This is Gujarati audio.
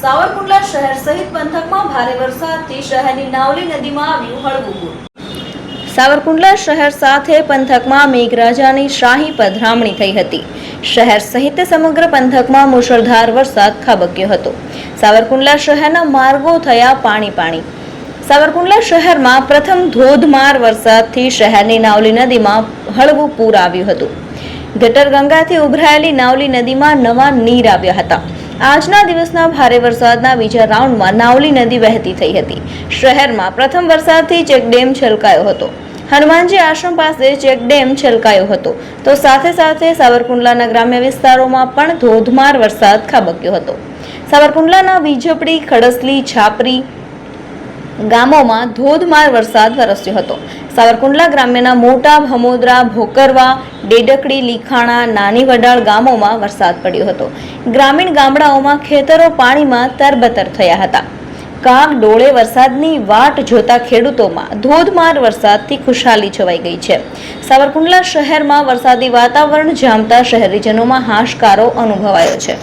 સાવરકુંડલા શહેર સહિત પંથકમાં ભારે વરસાદથી શહેરની નાવલી નદીમાં આવ્યું હળવું પૂર। સાવરકુંડલા શહેર સાથે પંથકમાં મેઘરાજાની શાહી પધરામણી થઈ હતી। શહેર સહિત સમગ્ર પંથકમાં મુશળધાર વરસાદ ખાબક્યો હતો। સાવરકુંડલા શહેરના માર્ગો થયા પાણી। સાવરકુંડલા શહેરમાં પ્રથમ ધોધમાર વરસાદથી શહેરની નાવલી નદીમાં હળવું પૂર આવ્યું હતું। ગટર ગંગાથી ઉભરાયેલી નાવલી નદીમાં નવા નીર આવ્યા હતા। આજના દિવસના ભારે વરસાદના બીજા રાઉન્ડમાં નાવલી નદી વહેતી થઈ હતી। શહેરમાં પ્રથમ વરસાદથી ચેકડેમ છલકાયો હતો। હનુમાનજી આશ્રમ પાસે ચેકડેમ છલકાયો હતો તો સાથે સાવરકુંડલાના ગ્રામ્ય વિસ્તારોમાં પણ ધોધમાર વરસાદ ખાબક્યો હતો। સાવરકુંડલાના બીજપડી, ખડસલી, છાપરી ગામોમાં ધોધમાર વરસાદ વરસ્યો હતો। સાવરકુંડલા ગ્રામ્યના મોટા ભમોદરા, ભોકરવા, ડેડકડી, લીખાણા, નાની વડાળ ગામોમાં વરસાદ પડ્યો હતો। ગ્રામીણ ગામડાઓમાં ખેતરો પાણીમાં તરબતર થયા હતા। કાગ ડોળે વરસાદની વાટ જોતા ખેડૂતોમાં ધોધમાર વરસાદથી ખુશાલી છવાઈ ગઈ છે। સાવરકુંડલા શહેરમાં વરસાદી વાતાવરણ જામતા શહેરીજનોમાં હાશકારો અનુભવાયો છે।